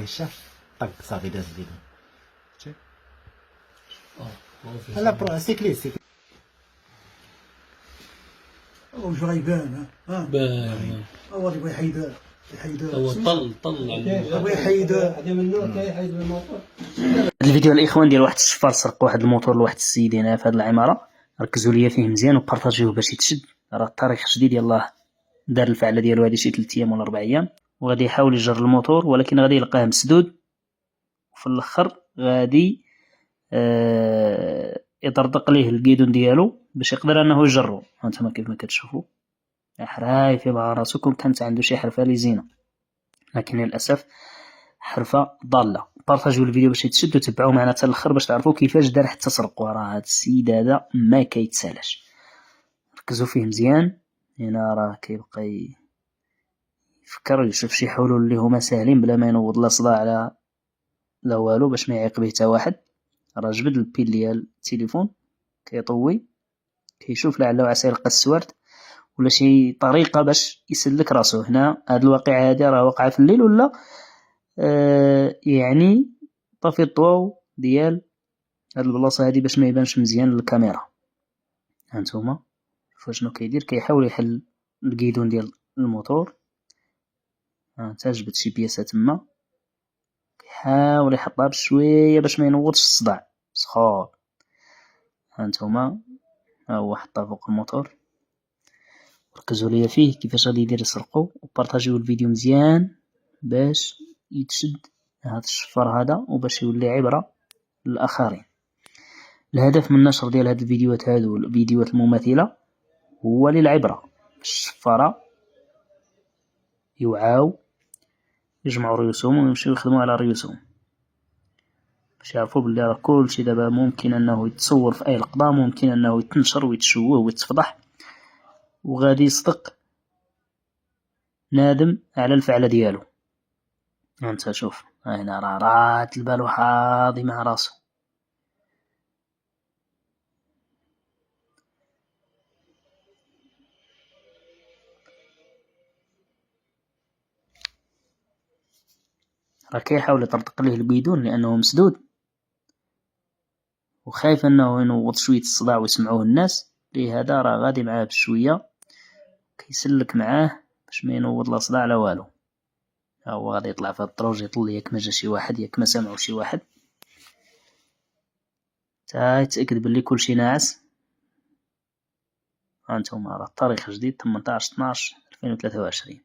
شاف طق صافي داز الفيديو. شتي اه لا برو سيكليست واش غيبان ها بان هو اللي بغى يحيد هو طل على بغى يحيد الفيديو الاخوان ديال واحد الشفار سرق واحد الموتور لواحد السيد هنا في هذه العماره. ركزوا ليا فيه مزيان وبارطاجيوه باش يتشد. راه الطريق جديد يلاه دار الفعله ديالو هذه شي 3 ايام ولا 4 ايام وغادي يحاول يجر الموتور ولكن غادي يلقاه مسدود وفي الاخر غادي يطرطق ليه الكيدون ديالو باش يقدر انه يجرو. هانتوما كيف ما كتشوفوا حرايف مع راسو كون كانت عنده شي حرفه لي زينه لكن للاسف حرفه ضاله. بارطاجيو الفيديو باش يتشد وتبعوه معنا حتى الاخر باش تعرفوا كيفاش دار حتى سرقوا. راه هذا السيد هذا ما كيتسالاش. ركزوا فيه مزيان. هنا راه كيبقى يفكر يشوف شي حلول اللي هما ساهلين بلا ما ينوض لا صداع لا والو باش ما يعيق به حتى واحد. راه جبد البيل ديال التليفون كيطوي كيشوف لعله عسى يلقى السوارت ولا شي طريقه باش يسلك راسو. هنا هاد الواقعه هادي راه واقعه في الليل ولا يعني طفي الضوء ديال هاد البلاصه هادي باش ما يبانش مزيان للكاميرا. هانتوما شوفوا شنو كيدير. كيحاول يحل الكيدون ديال الموتور. تا جبد شي بياسه تما كيحاول يحطها بشويه باش ما ينوضش الصداع سخون. هانتوما ها هو حطها فوق الموتور. ركزوا ليا فيه كيفاش غادي يدير يسرقو وبارطاجيو الفيديو مزيان باش يتشد هذا الشفار هذا وباش يولي عبره للاخرين. الهدف من نشر ديال هاد الفيديوهات هادو الفيديوهات المماثله هو للعبره. الشفاره يوعاو يجمعوا ريوسهم ويمشيو يخدموا على ريوسهم باش يعرفوا بلي راه كلشي دابا ممكن انه يتصور في اي لقطه ممكن انه يتنشر ويتشوه ويتفضح وغادي يصدق نادم على الفعله ديالو. انت شوف هنا راه رات البال حاضي مع راسو. راه كيحاول يطرطق ليه البيدون لانه مسدود وخايف انه ينوض شويه الصداع ويسمعوه الناس. لهذا راه غادي معاه بشويه كيسلك معاه باش ما ينوض لا صداع لا والو. هو غادي يطلع في الدروج يطل ياك ما جا شي واحد ياك ما سمعوا شي واحد تا يتاكد بلي كلشي ناعس. هانتوما راه التاريخ جديد 18/12/2023.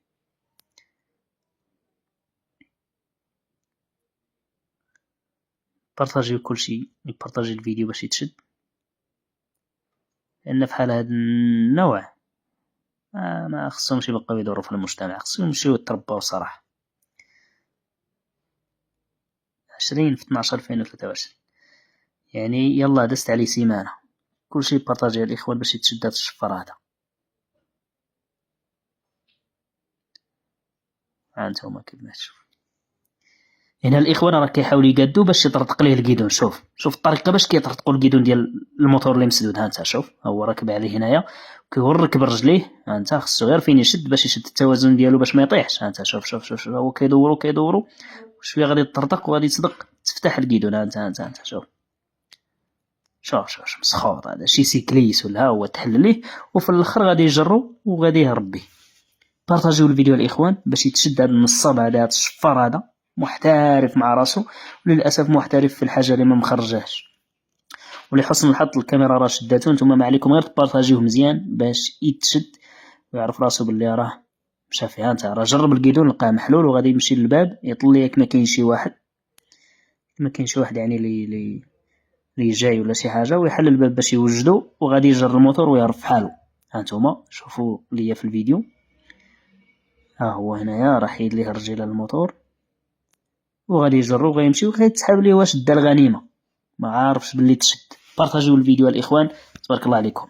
بارطاجيو كلشي يبارطاجي الفيديو باش يتشد لان في حال هذا النوع ما خصهمش يبقاو يدوروا في المجتمع خصهم يمشيو يترباو صراحه. 20/12/2023 يعني يلا دست عليه سيمانه. كلشي يبارطاجي الاخوان باش يتشد هذا الشفر هذا. هانتوما كيف ما تشوف هنا الاخوان راه كيحاولوا يقادو باش يطرطق ليه الكيدون. شوف الطريقه باش كيطرطقوا الكيدون ديال الموتور اللي مسدود. ها انت شوف هو راكب عليه هنايا كيورك برجليه. ها انت خصو غير فين يشد باش يشد التوازن ديالو باش ما يطيحش. ها انت شوف هو كيدوروا شويه غادي يطرطق وغادي يصدق تفتح الكيدون. ها انت شوف مسخوط هذا شي سيكليس ولا هو تحل ليه وفي الاخر غادي يجرو وغادي يهرب به. بارطاجيو الفيديو الاخوان باش يتشد هذا النصاب هذا الشفار هذا محترف مع راسو وللاسف محترف في الحاجه اللي ما مخرجاش. ولحسن الحظ الكاميرا راه شداتو. نتوما ما عليكم غير تبارطاجيوه مزيان باش يتشد ويعرف راسو باللي راه مشى فيها. انت راه جرب الكيدون لقاه محلول وغادي يمشي للباب يطل ياك ما كاين شي واحد يعني اللي جاي ولا شي حاجه ويحل الباب باش يوجدو وغادي يجر الموتور ويعرف حالو. هانتوما شوفوا ليا في الفيديو ها هو هنايا راح يحيد ليه الرجيله الموتور وغادي يجرو وغيمشي وغيتسحب ليه واش دا الغنيمه ما عارفش باللي تشد. بارطاجيو الفيديو الاخوان تبارك الله عليكم.